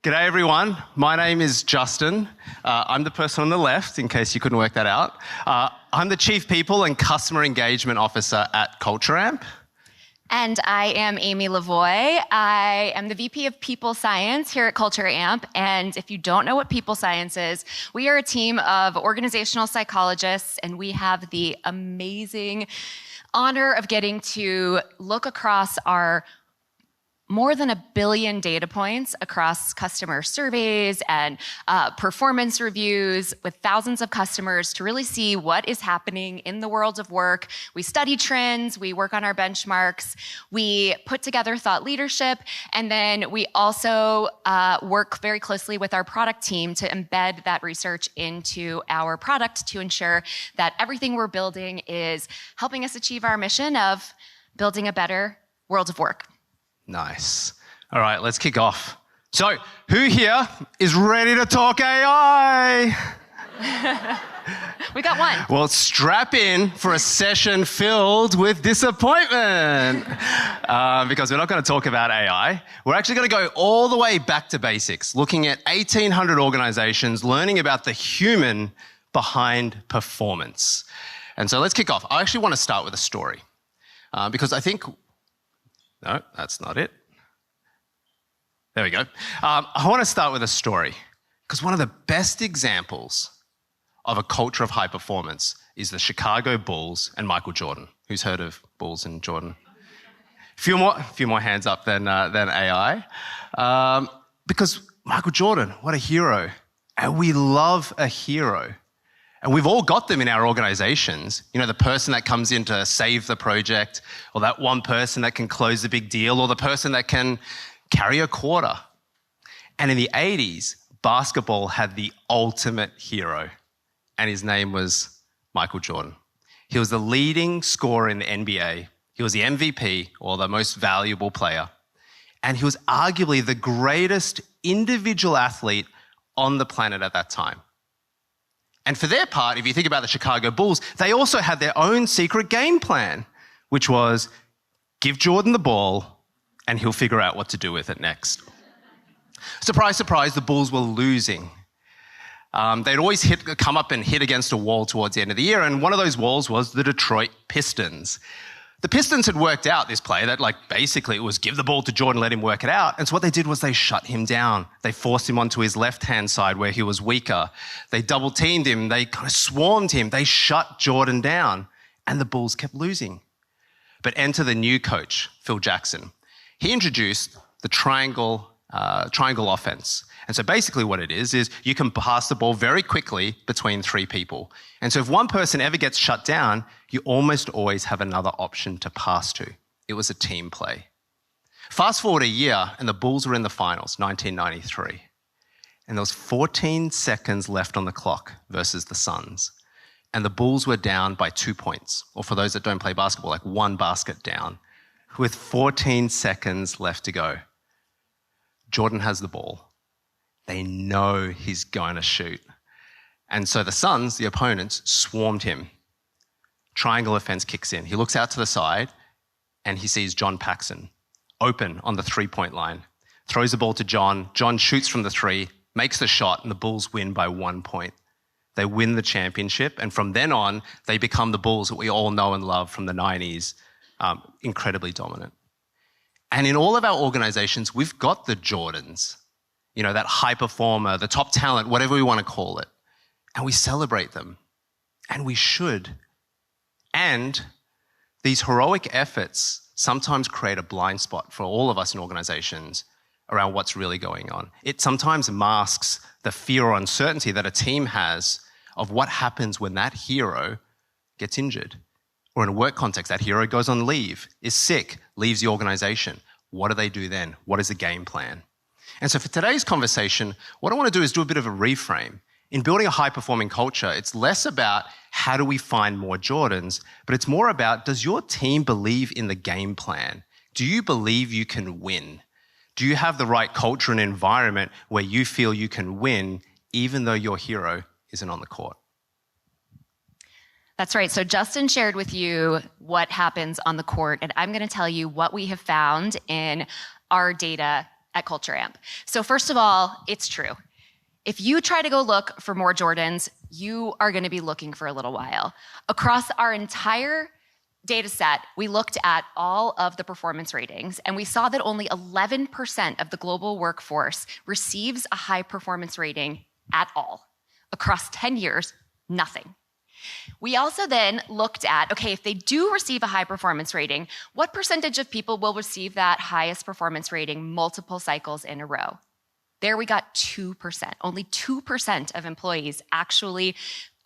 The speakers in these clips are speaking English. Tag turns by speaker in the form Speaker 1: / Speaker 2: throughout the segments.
Speaker 1: G'day everyone, my name is Justin. I'm the person on the left, in case you couldn't work that out. I'm the Chief People and Customer Engagement Officer at CHROs.
Speaker 2: And I am Amy Lavoie. I am the VP of People Science here at CHROs. And if you don't know what People Science is, we are a team of organizational psychologists, and we have the amazing honor of getting to look across our more than 1 billion data points across customer surveys and performance reviews with thousands of customers to really see what is happening in the world of work. We study trends, we work on our benchmarks, we put together thought leadership, and then we also work very closely with our product team to embed that research into our product to ensure that everything we're building is helping us achieve our mission of building a better world of work.
Speaker 1: Nice. All right, let's kick off. So, who here is ready to talk AI?
Speaker 2: We got one.
Speaker 1: Well, strap in for a session filled with disappointment. Because we're not going to talk about AI. We're actually going to go all the way back to basics, looking at 1,800 organizations, learning about the human behind performance. And so let's kick off. I actually want to start with a story. Because I think... No, that's not it. There we go. I want to start with a story because one of the best examples of a culture of high performance is the Chicago Bulls and Michael Jordan. Who's heard of Bulls and Jordan? A few more hands up than AI. Because Michael Jordan, what a hero. And we love a hero. And we've all got them in our organizations. You know, the person that comes in to save the project, or that one person that can close the big deal, or the person that can carry a quarter. And in the 80s, basketball had the ultimate hero, and his name was Michael Jordan. He was the leading scorer in the NBA. He was the MVP, or the most valuable player. And he was arguably the greatest individual athlete on the planet at that time. And for their part, if you think about the Chicago Bulls, they also had their own secret game plan, which was give Jordan the ball and he'll figure out what to do with it next. Surprise, surprise, the Bulls were losing. They'd always come up and hit against a wall towards the end of the year, and one of those walls was the Detroit Pistons. The Pistons had worked out this play that basically it was give the ball to Jordan, let him work it out. And so what they did was they shut him down. They forced him onto his left-hand side where he was weaker. They double-teamed him. They kind of swarmed him. They shut Jordan down, and the Bulls kept losing. But enter the new coach, Phil Jackson. He introduced the triangle offense. And so basically what it is you can pass the ball very quickly between 3 people. And so if one person ever gets shut down, you almost always have another option to pass to. It was a team play. Fast forward a year, and the Bulls were in the finals, 1993. And there was 14 seconds left on the clock versus the Suns. And the Bulls were down by 2 points. Or for those that don't play basketball, 1 basket down. With 14 seconds left to go. Jordan has the ball. They know he's going to shoot. And so the Suns, the opponents, swarmed him. Triangle offense kicks in. He looks out to the side and he sees John Paxson open on the 3-point line. Throws the ball to John. John shoots from the 3, makes the shot, and the Bulls win by 1 point. They win the championship, and from then on, they become the Bulls that we all know and love from the 90s, incredibly dominant. And in all of our organizations, we've got the Jordans, you know, that high performer, the top talent, whatever we want to call it. And we celebrate them. And we should. And these heroic efforts sometimes create a blind spot for all of us in organizations around what's really going on. It sometimes masks the fear or uncertainty that a team has of what happens when that hero gets injured. Or in a work context, that hero goes on leave, is sick, leaves the organization. What do they do then? What is the game plan? And so for today's conversation, what I want to do is do a bit of a reframe. In building a high-performing culture, it's less about how do we find more Jordans, but it's more about, does your team believe in the game plan? Do you believe you can win? Do you have the right culture and environment where you feel you can win even though your hero isn't on the court?
Speaker 2: That's right. So Justin shared with you what happens on the court, and I'm going to tell you what we have found in our data at Culture Amp. So first of all, it's true. If you try to go look for more Jordans, you are going to be looking for a little while. Across our entire data set, we looked at all of the performance ratings, and we saw that only 11% of the global workforce receives a high performance rating at all. Across 10 years, nothing. We also then looked at, okay, if they do receive a high performance rating, what percentage of people will receive that highest performance rating multiple cycles in a row? There we got 2%. Only 2% of employees actually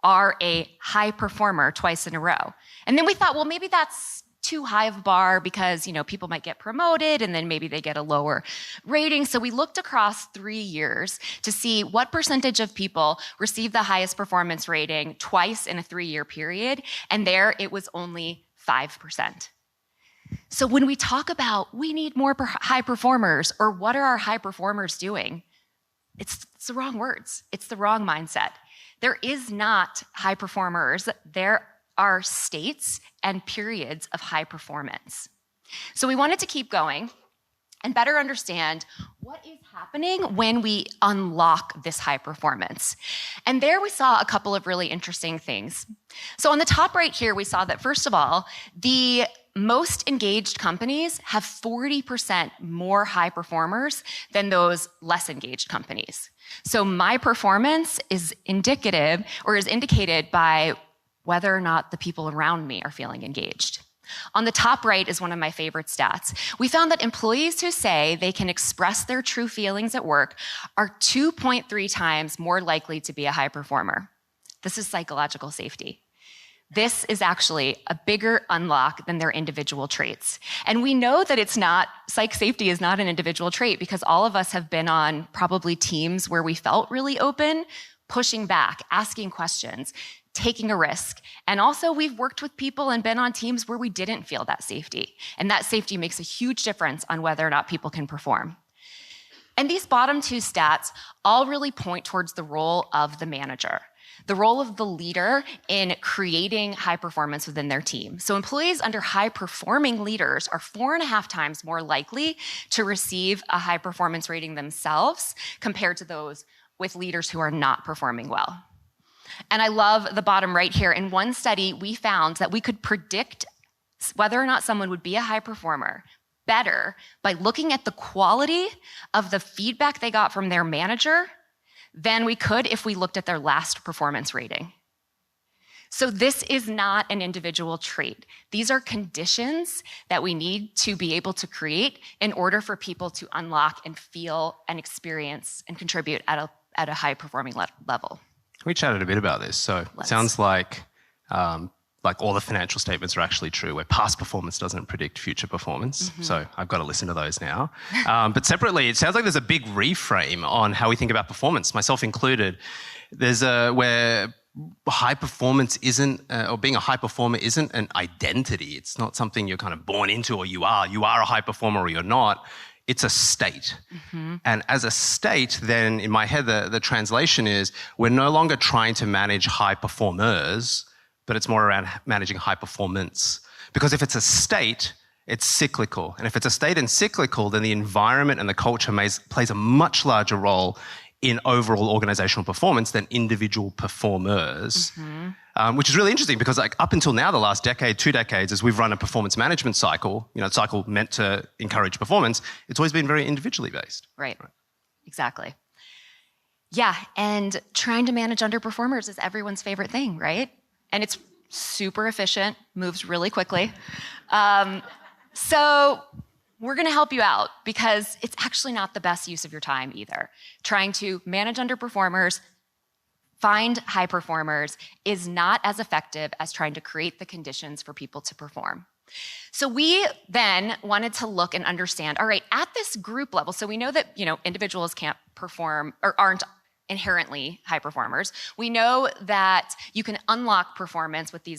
Speaker 2: are a high performer twice in a row. And then we thought, well, maybe that's too high of a bar because, people might get promoted and then maybe they get a lower rating. So we looked across 3 years to see what percentage of people receive the highest performance rating twice in a 3-year period. And there it was only 5%. So when we talk about we need more high performers or what are our high performers doing, it's the wrong words. It's the wrong mindset. There is not high performers. There are states and periods of high performance. So we wanted to keep going and better understand what is happening when we unlock this high performance. And there we saw a couple of really interesting things. So on the top right here, we saw that first of all, the most engaged companies have 40% more high performers than those less engaged companies. So my performance is indicative or is indicated by whether or not the people around me are feeling engaged. On the top right is one of my favorite stats. We found that employees who say they can express their true feelings at work are 2.3 times more likely to be a high performer. This is psychological safety. This is actually a bigger unlock than their individual traits. And we know that psych safety is not an individual trait because all of us have been on probably teams where we felt really open, pushing back, asking questions, taking a risk. And also we've worked with people and been on teams where we didn't feel that safety. And that safety makes a huge difference on whether or not people can perform. And these bottom two stats all really point towards the role of the manager, the role of the leader in creating high performance within their team. So employees under high-performing leaders are 4.5 times more likely to receive a high performance rating themselves compared to those with leaders who are not performing well. And I love the bottom right here. In one study, we found that we could predict whether or not someone would be a high performer better by looking at the quality of the feedback they got from their manager than we could if we looked at their last performance rating. So this is not an individual trait. These are conditions that we need to be able to create in order for people to unlock and feel and experience and contribute at a high performing level.
Speaker 1: We chatted a bit about this. So it sounds like all the financial statements are actually true, where past performance doesn't predict future performance. Mm-hmm. So I've got to listen to those now. But separately, it sounds like there's a big reframe on how we think about performance, myself included. There's where high performance isn't, or being a high performer isn't an identity. It's not something you're kind of born into or you are. You are a high performer or you're not. It's a state. Mm-hmm. And as a state, then in my head, the translation is we're no longer trying to manage high performers, but it's more around managing high performance. Because if it's a state, it's cyclical. And if it's a state and cyclical, then the environment and the culture plays a much larger role in overall organizational performance than individual performers. Mm-hmm. Which is really interesting because up until now, the last decade, 2 decades, as we've run a performance management cycle, cycle meant to encourage performance, it's always been very individually based.
Speaker 2: Right. Exactly. Yeah, and trying to manage underperformers is everyone's favorite thing, right? And it's super efficient, moves really quickly. So we're going to help you out because it's actually not the best use of your time either. Trying to manage underperformers, find high performers is not as effective as trying to create the conditions for people to perform. So we then wanted to look and understand, all right, at this group level, so we know that, individuals can't perform or aren't inherently high performers. We know that you can unlock performance with the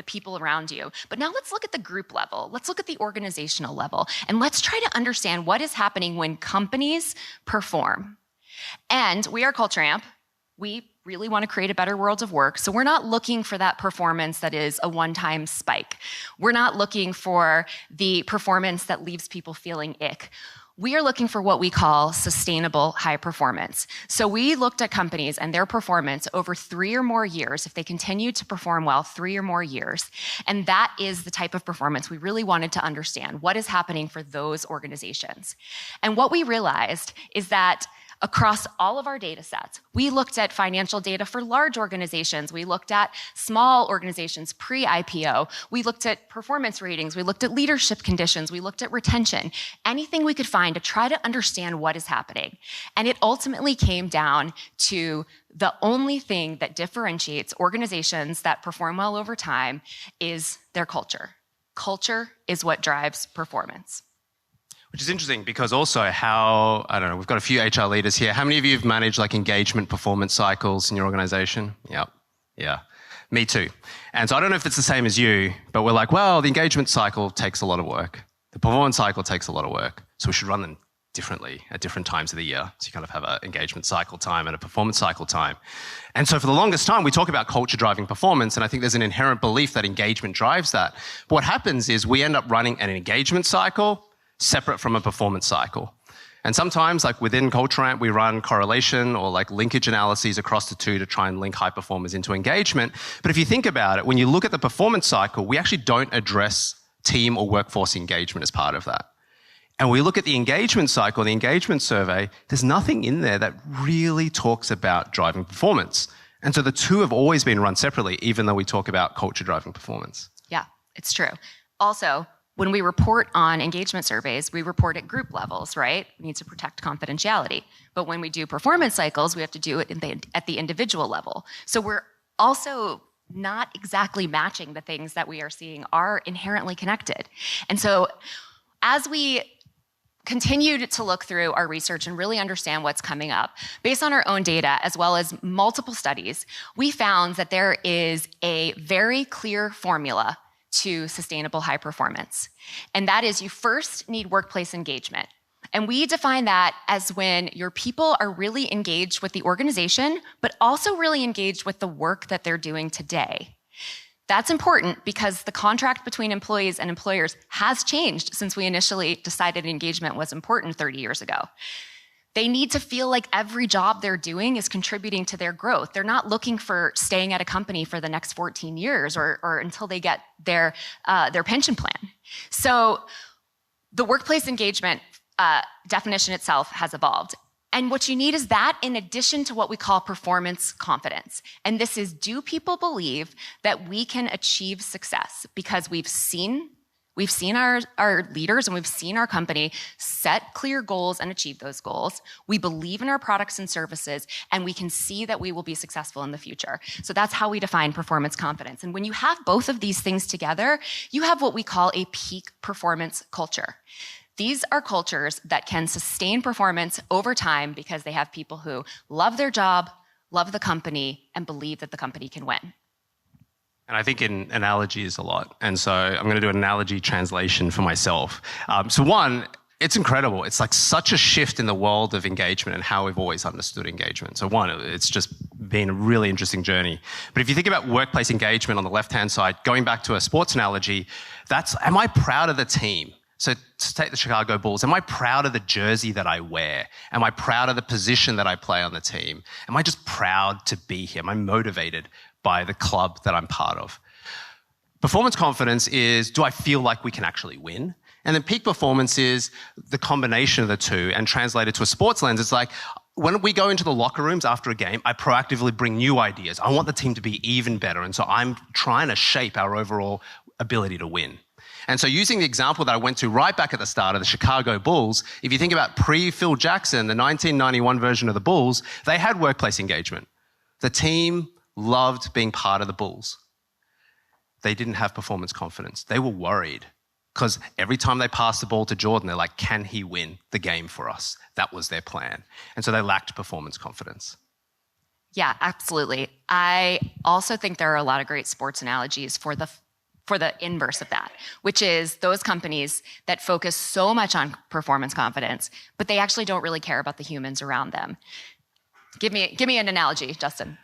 Speaker 2: people around you. But now let's look at the group level. Let's look at the organizational level. And let's try to understand what is happening when companies perform. And we are Culture Amp. We really want to create a better world of work. So we're not looking for that performance that is a one-time spike. We're not looking for the performance that leaves people feeling ick. we are looking for what we call sustainable high performance. So we looked at companies and their performance over 3 or more years, if they continue to perform well 3 or more years. And that is the type of performance we really wanted to understand. What is happening for those organizations? And what we realized is that across all of our data sets, we looked at financial data for large organizations. We looked at small organizations pre-IPO. We looked at performance ratings. We looked at leadership conditions. We looked at retention. Anything we could find to try to understand what is happening. And it ultimately came down to the only thing that differentiates organizations that perform well over time is their culture. Culture is what drives performance.
Speaker 1: Which is interesting because also we've got a few HR leaders here. How many of you have managed like engagement performance cycles in your organization? Yep. Yeah. Me too. And so I don't know if it's the same as you, but we're like, well, the engagement cycle takes a lot of work. The performance cycle takes a lot of work. So we should run them differently at different times of the year. So you kind of have an engagement cycle time and a performance cycle time. And so for the longest time, we talk about culture driving performance, and I think there's an inherent belief that engagement drives that. But what happens is we end up running an engagement cycle separate from a performance cycle. And sometimes, like within Culture Amp, we run correlation or like linkage analyses across the two to try and link high performers into engagement. But if you think about it, when you look at the performance cycle, we actually don't address team or workforce engagement as part of that. And we look at the engagement cycle, the engagement survey, there's nothing in there that really talks about driving performance. And so the two have always been run separately, even though we talk about culture driving performance.
Speaker 2: Yeah, it's true. Also, when we report on engagement surveys, we report at group levels, right? We need to protect confidentiality. But when we do performance cycles, we have to do it at the individual level. So we're also not exactly matching the things that we are seeing are inherently connected. And so as we continued to look through our research and really understand what's coming up, based on our own data as well as multiple studies, we found that there is a very clear formula to sustainable high performance. And that is you first need workplace engagement. And we define that as when your people are really engaged with the organization, but also really engaged with the work that they're doing today. That's important because the contract between employees and employers has changed since we initially decided engagement was important 30 years ago. They need to feel like every job they're doing is contributing to their growth. They're not looking for staying at a company for the next 14 years or until they get their pension plan. So the workplace engagement definition itself has evolved. And what you need is that in addition to what we call performance confidence. And this is, do people believe that we can achieve success? Because we've seen our leaders and we've seen our company set clear goals and achieve those goals. We believe in our products and services, and we can see that we will be successful in the future. So that's how we define performance confidence. And when you have both of these things together, you have what we call a peak performance culture. These are cultures that can sustain performance over time because they have people who love their job, love the company, and believe that the company can win.
Speaker 1: And I think in analogies a lot. And so I'm going to do an analogy translation for myself. So one, it's incredible. It's like such a shift in the world of engagement and how we've always understood engagement. So one, it's just been a really interesting journey. But if you think about workplace engagement on the left-hand side, going back to a sports analogy, am I proud of the team? So to take the Chicago Bulls, am I proud of the jersey that I wear? Am I proud of the position that I play on the team? Am I just proud to be here? Am I motivated by the club that I'm part of? Performance confidence is, do I feel like we can actually win? And then peak performance is the combination of the two, and translated to a sports lens, it's like, when we go into the locker rooms after a game, I proactively bring new ideas. I want the team to be even better. And so I'm trying to shape our overall ability to win. And so using the example that I went to right back at the start of the Chicago Bulls, if you think about pre-Phil Jackson, the 1991 version of the Bulls, they had workplace engagement. The team loved being part of the Bulls. They didn't have performance confidence. They were worried because every time they passed the ball to Jordan, they're like, can he win the game for us? That was their plan. And so they lacked performance confidence.
Speaker 2: Yeah, absolutely. I also think there are a lot of great sports analogies for the inverse of that, which is those companies that focus so much on performance confidence, but they actually don't really care about the humans around them. Give me an analogy, Justin.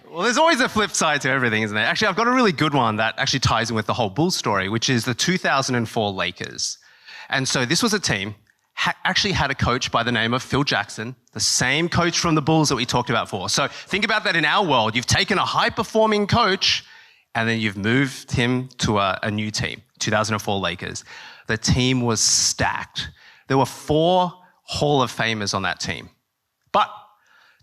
Speaker 1: Well, there's always a flip side to everything, isn't there? Actually, I've got a really good one that actually ties in with the whole Bulls story, which is the 2004 Lakers. And so this was a team, actually had a coach by the name of Phil Jackson, the same coach from the Bulls that we talked about before. So think about that in our world. You've taken a high-performing coach and then you've moved him to a new team, 2004 Lakers. The team was stacked. There were 4 Hall of Famers on that team. But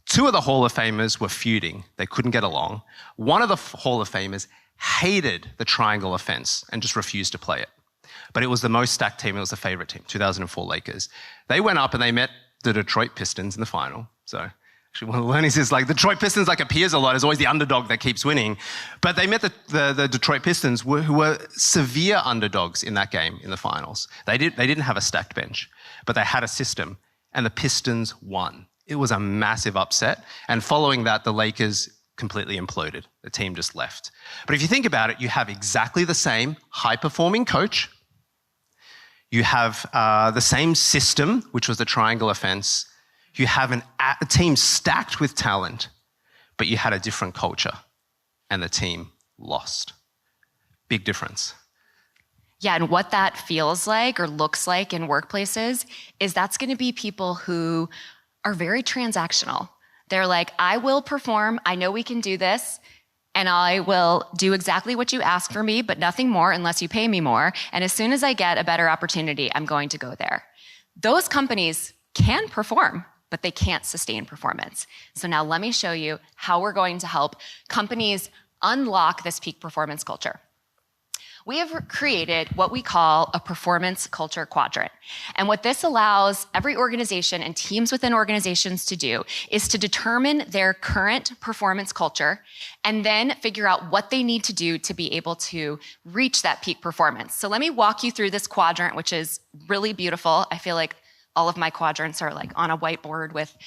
Speaker 1: 2 of the Hall of Famers were feuding. They couldn't get along. One of the Hall of Famers hated the triangle offense and just refused to play it. But it was the most stacked team. It was the favorite team, 2004 Lakers. They went up and they met the Detroit Pistons in the final. So actually one of the learnings is like Detroit Pistons appears a lot as always the underdog that keeps winning. But they met the Detroit Pistons who were severe underdogs in that game in the finals. They didn't have a stacked bench, but they had a system and the Pistons won. It was a massive upset. And following that, the Lakers completely imploded. The team just left. But if you think about it, you have exactly the same high-performing coach. You have the same system, which was the triangle offense. You have a team stacked with talent, but you had a different culture, and the team lost. Big difference.
Speaker 2: Yeah, and what that feels like or looks like in workplaces is that's going to be people who are very transactional. They're like, I will perform, I know we can do this, and I will do exactly what you ask for me, but nothing more unless you pay me more. And as soon as I get a better opportunity, I'm going to go there. Those companies can perform, but they can't sustain performance. So now let me show you how we're going to help companies unlock this peak performance culture. We have created what we call a performance culture quadrant. And what this allows every organization and teams within organizations to do is to determine their current performance culture and then figure out what they need to do to be able to reach that peak performance. So let me walk you through this quadrant, which is really beautiful. I feel like all of my quadrants are on a whiteboard with,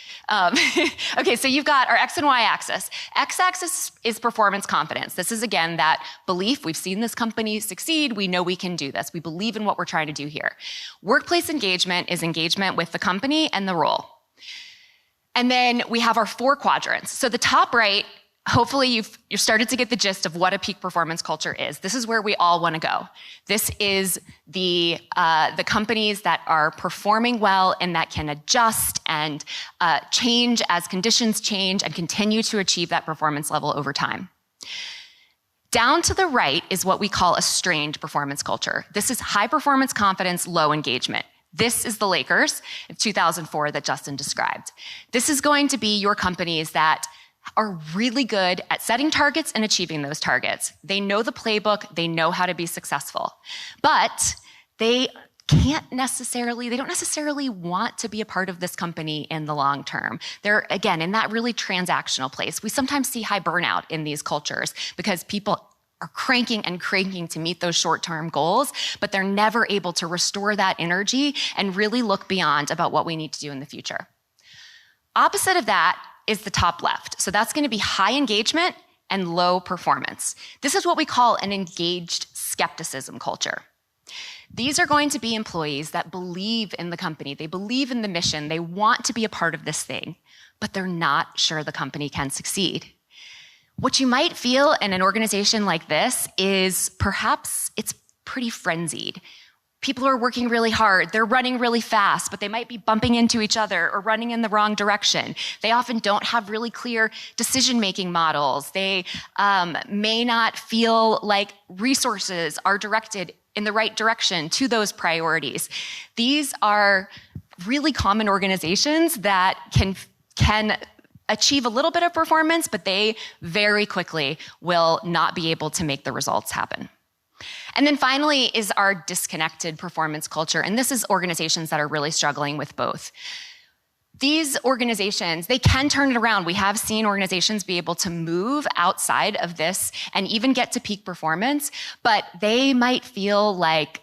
Speaker 2: okay, so you've got our X and Y axis. X axis is performance confidence. This is, again, that belief. We've seen this company succeed. We know we can do this. We believe in what we're trying to do here. Workplace engagement is engagement with the company and the role. And then we have our 4 quadrants. So the top right, hopefully you've started to get the gist of what a peak performance culture is. This is where we all want to go. This is the companies that are performing well and that can adjust and change as conditions change and continue to achieve that performance level over time. Down to the right is what we call a strained performance culture. This is high performance confidence, low engagement. This is the Lakers in 2004 that Justin described. This is going to be your companies that are really good at setting targets and achieving those targets. They know the playbook, they know how to be successful, but they don't necessarily want to be a part of this company in the long term. They're, again, in that really transactional place. We sometimes see high burnout in these cultures because people are cranking to meet those short-term goals, but they're never able to restore that energy and really look beyond about what we need to do in the future. Opposite of that is the top left. So that's going to be high engagement and low performance. This is what we call an engaged skepticism culture. These are going to be employees that believe in the company. They believe in the mission. They want to be a part of this thing, but they're not sure the company can succeed. What you might feel in an organization like this is perhaps it's pretty frenzied. People are working really hard. They're running really fast, but they might be bumping into each other or running in the wrong direction. They often don't have really clear decision-making models. They may not feel like resources are directed in the right direction to those priorities. These are really common organizations that can achieve a little bit of performance, but they very quickly will not be able to make the results happen. And then finally is our disconnected performance culture. And this is organizations that are really struggling with both. These organizations, they can turn it around. We have seen organizations be able to move outside of this and even get to peak performance, but they might feel like,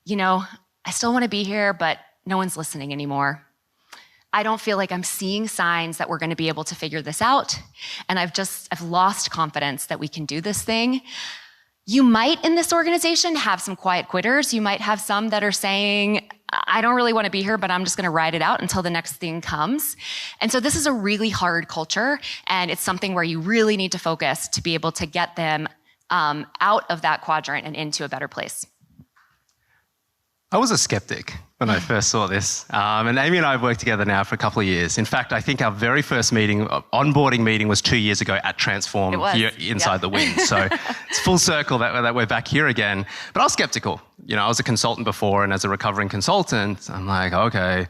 Speaker 2: I still want to be here, but no one's listening anymore. I don't feel like I'm seeing signs that we're going to be able to figure this out. And I've lost confidence that we can do this thing. You might, in this organization, have some quiet quitters. You might have some that are saying, I don't really want to be here, but I'm just going to ride it out until the next thing comes. And so this is a really hard culture, and it's something where you really need to focus to be able to get them out of that quadrant and into a better place.
Speaker 1: I was a skeptic when I first saw this. And Amy and I have worked together now for a couple of years. In fact, I think our very first onboarding meeting was 2 years ago at Transform here inside the wing. So it's full circle that we're back here again. But I was skeptical. I was a consultant before, and as a recovering consultant, I'm like, okay,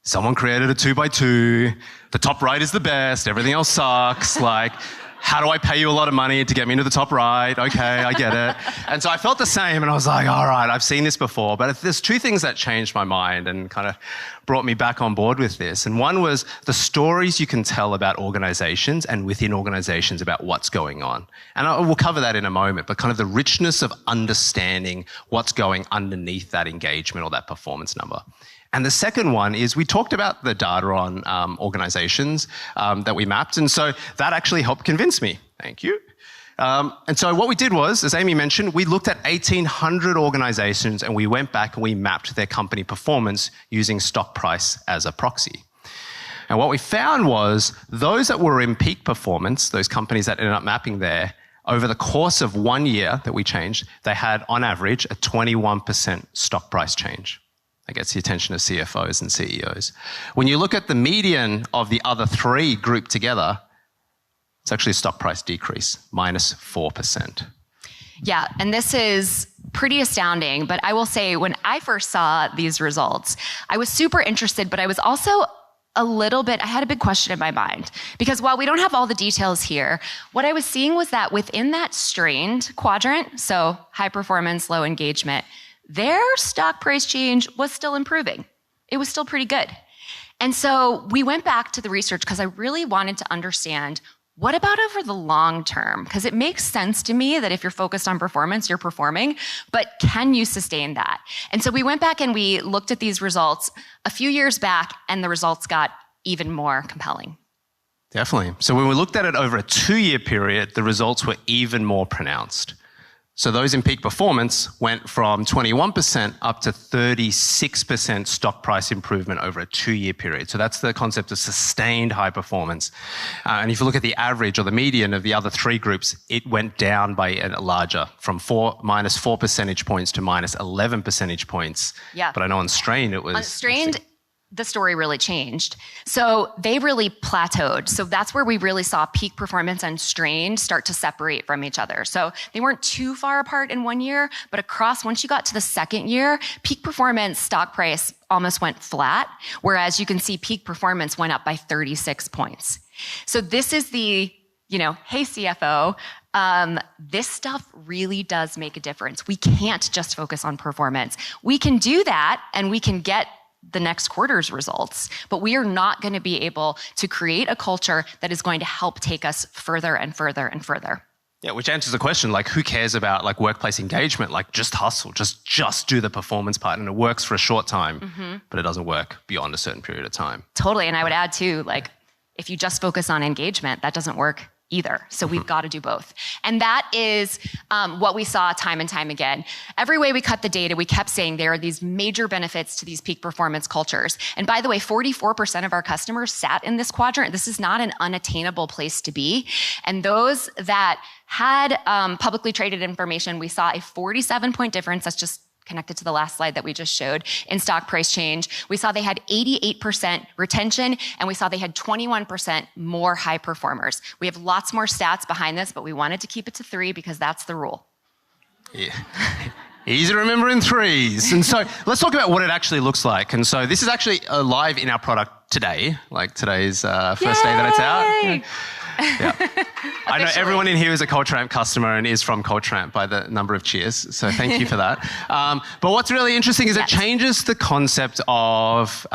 Speaker 1: someone created a 2x2. The top right is the best. Everything else sucks. How do I pay you a lot of money to get me into the top right? Okay, I get it. And so I felt the same, and I was like, all right, I've seen this before. But there's two things that changed my mind and kind of brought me back on board with this. And one was the stories you can tell about organizations and within organizations about what's going on. And we'll cover that in a moment, but kind of the richness of understanding what's going underneath that engagement or that performance number. And the second one is we talked about the data on organizations that we mapped. And so that actually helped convince me. Thank you. And so what we did was, as Amy mentioned, we looked at 1,800 organizations and we went back and we mapped their company performance using stock price as a proxy. And what we found was those that were in peak performance, those companies that ended up mapping there, over the course of 1 year that we changed, they had on average a 21% stock price change. That gets the attention of CFOs and CEOs. When you look at the median of the other three grouped together, it's actually a stock price decrease, minus 4%.
Speaker 2: Yeah, and this is pretty astounding, but I will say when I first saw these results, I was super interested, but I was also I had a big question in my mind. Because while we don't have all the details here, what I was seeing was that within that strained quadrant, so high performance, low engagement, their stock price change was still improving. It was still pretty good. And so we went back to the research because I really wanted to understand what about over the long term? Because it makes sense to me that if you're focused on performance, you're performing, but can you sustain that? And so we went back and we looked at these results a few years back, and the results got even more compelling.
Speaker 1: Definitely. So when we looked at it over a 2-year period, the results were even more pronounced. So those in peak performance went from 21% up to 36% stock price improvement over a 2-year period. So that's the concept of sustained high performance. And if you look at the average or the median of the other three groups, it went down by a larger, from minus 4 percentage points to minus 11 percentage points.
Speaker 2: Yeah.
Speaker 1: But I know on strained it was...
Speaker 2: On strained, the story really changed. So they really plateaued. So that's where we really saw peak performance and strained start to separate from each other. So they weren't too far apart in 1 year, but once you got to the second year, peak performance stock price almost went flat, whereas you can see peak performance went up by 36 points. So this is the, hey CFO, this stuff really does make a difference. We can't just focus on performance. We can do that and we can get the next quarter's results, but we are not going to be able to create a culture that is going to help take us further and further and further.
Speaker 1: Yeah, which answers the question, who cares about workplace engagement? Just hustle, just do the performance part, and it works for a short time, but it doesn't work beyond a certain period of time.
Speaker 2: Totally, and I would add too, if you just focus on engagement, that doesn't work either. So we've got to do both. And that is what we saw time and time again. Every way we cut the data, we kept saying there are these major benefits to these peak performance cultures. And by the way, 44% of our customers sat in this quadrant. This is not an unattainable place to be. And those that had publicly traded information, we saw a 47-point difference. That's just connected to the last slide that we just showed in stock price change. We saw they had 88% retention, and we saw they had 21% more high performers. We have lots more stats behind this, but we wanted to keep it to 3 because that's the rule.
Speaker 1: Yeah. Easy to remember in 3s. And so let's talk about what it actually looks like. And so this is actually live in our product today. Today's first day that it's out. Yeah. I know everyone in here is a CHRO customer and is from CHRO by the number of cheers. So thank you for that. But what's really interesting is it changes the concept of,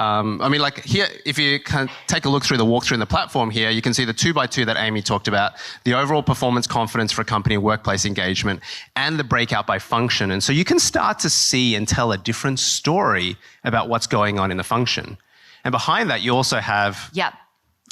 Speaker 1: here, if you can take a look through the walkthrough in the platform here, you can see the 2x2 that Amy talked about, the overall performance confidence for a company, workplace engagement, and the breakout by function. And so you can start to see and tell a different story about what's going on in the function. And behind that, you also have...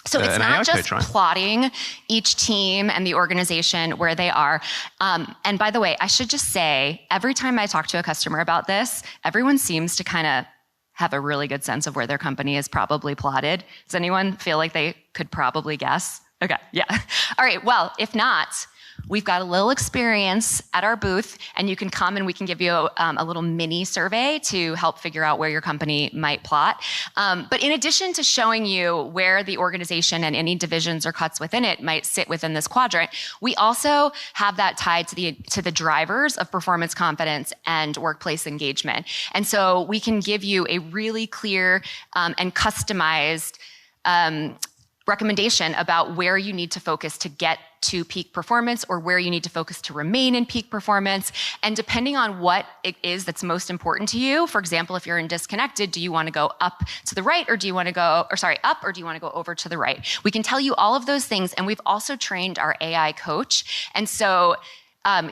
Speaker 2: So it's not just plotting each team and the organization where they are. And by the way, I should just say, every time I talk to a customer about this, everyone seems to kind of have a really good sense of where their company is probably plotted. Does anyone feel like they could probably guess? Okay, yeah. All right, well, if not, we've got a little experience at our booth, and you can come and we can give you a little mini survey to help figure out where your company might plot. But in addition to showing you where the organization and any divisions or cuts within it might sit within this quadrant, we also have that tied to the drivers of performance confidence and workplace engagement. And so we can give you a really clear and customized recommendation about where you need to focus to get to peak performance or where you need to focus to remain in peak performance. And depending on what it is that's most important to you, for example, if you're in disconnected, do you want to go up to the right or do you want to go, up or do you want to go over to the right? We can tell you all of those things. And we've also trained our AI coach. And so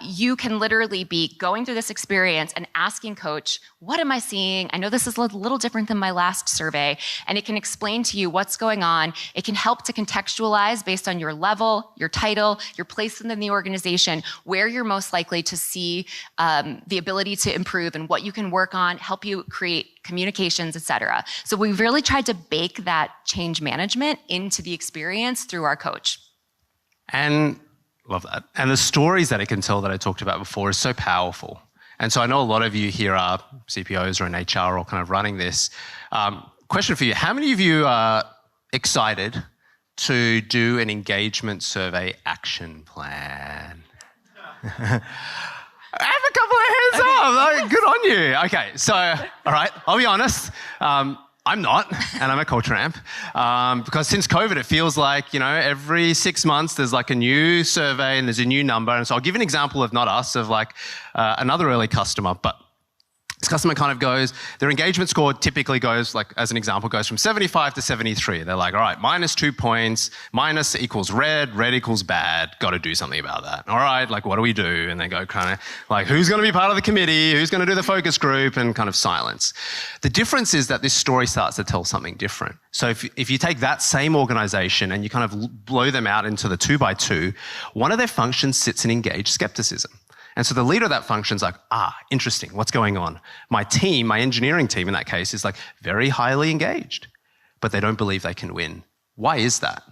Speaker 2: you can literally be going through this experience and asking coach, what am I seeing? I know this is a little different than my last survey, and it can explain to you what's going on. It can help to contextualize based on your level, your title, your place within the organization, where you're most likely to see the ability to improve and what you can work on, help you create communications, et cetera. So we've really tried to bake that change management into the experience through our coach.
Speaker 1: And love that. And the stories that it can tell that I talked about before is so powerful. And so I know a lot of you here are CPOs or in HR or kind of running this. Question for you, how many of you are excited to do an engagement survey action plan? I have a couple of hands up. Like, good on you. Okay, so, all right, I'll be honest. I'm not, and I'm a culture amp, because since COVID, it feels like, every 6 months there's like a new survey and there's a new number. And so I'll give an example of not us, of like another early customer, but this customer kind of goes, their engagement score typically goes, like as an example, goes from 75 to 73. They're like, all right, -2 points, minus equals red equals bad, got to do something about that. All right, like what do we do? And they go kind of like, who's going to be part of the committee? Who's going to do the focus group? And kind of silence. The difference is that this story starts to tell something different. So if you take that same organization and you kind of blow them out into the 2x2, one of their functions sits in engaged skepticism. And so the leader of that function is like, interesting, what's going on? My team, my engineering team in that case, is like very highly engaged, but they don't believe they can win. Why is that?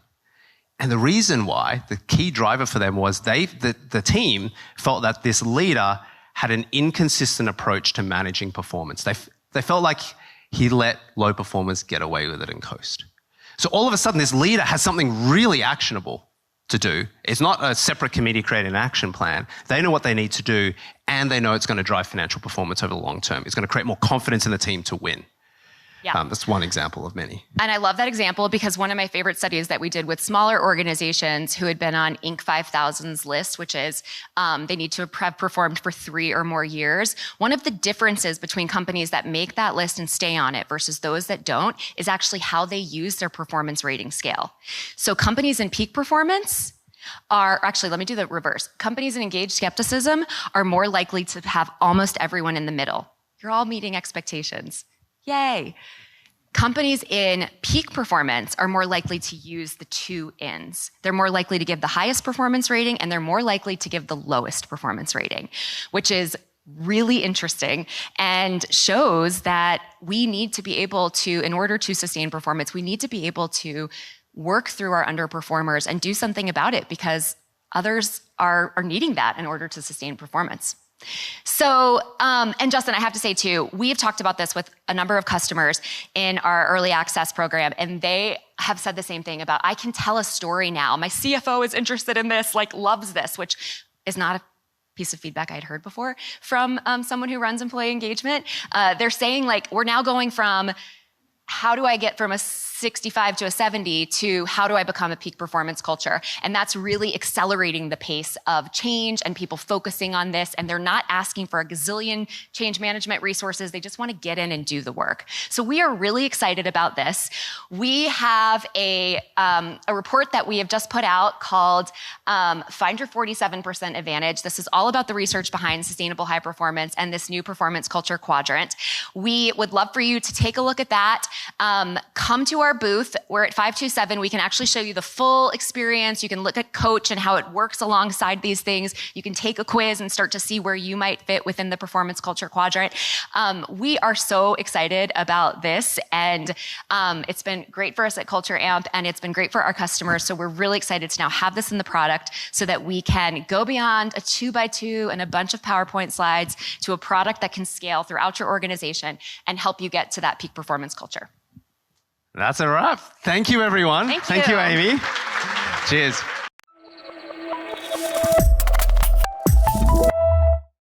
Speaker 1: And the reason why, the key driver for them was the team felt that this leader had an inconsistent approach to managing performance. They felt like he let low performers get away with it and coast. So all of a sudden, this leader has something really actionable to do. It's not a separate committee creating an action plan. They know what they need to do, and they know it's going to drive financial performance over the long term. It's going to create more confidence in the team to win. Yeah. That's one example of many.
Speaker 2: And I love that example because one of my favorite studies that we did with smaller organizations who had been on Inc. 5000's list, which is they need to have performed for 3 or more years. One of the differences between companies that make that list and stay on it versus those that don't is actually how they use their performance rating scale. So companies in peak performance let me do the reverse. Companies in engaged skepticism are more likely to have almost everyone in the middle. You're all meeting expectations. Yay. Companies in peak performance are more likely to use the 2 ends. They're more likely to give the highest performance rating, and they're more likely to give the lowest performance rating, which is really interesting and shows that we need to be able to, in order to sustain performance, we need to be able to work through our underperformers and do something about it because others are needing that in order to sustain performance. So, and Justin, I have to say too, we've talked about this with a number of customers in our early access program, and they have said the same thing about, I can tell a story now. My CFO is interested in this, loves this, which is not a piece of feedback I'd heard before from someone who runs employee engagement. They're saying we're now going from how do I get from a 65 to a 70 to how do I become a peak performance culture? And that's really accelerating the pace of change and people focusing on this. And they're not asking for a gazillion change management resources. They just want to get in and do the work. So we are really excited about this. We have a report that we have just put out called Find Your 47% Advantage. This is all about the research behind sustainable high performance and this new performance culture quadrant. We would love for you to take a look at that. come to our booth. We're at 527. We can actually show you the full experience. You can look at Coach and how it works alongside these things. You can take a quiz and start to see where you might fit within the performance culture quadrant. We are so excited about this, and it's been great for us at Culture Amp, and it's been great for our customers. So we're really excited to now have this in the product so that we can go beyond a 2x2 and a bunch of PowerPoint slides to a product that can scale throughout your organization and help you get to that peak performance culture.
Speaker 1: That's a wrap. Thank you, everyone.
Speaker 2: Thank you.
Speaker 1: Thank you, Amy. Cheers.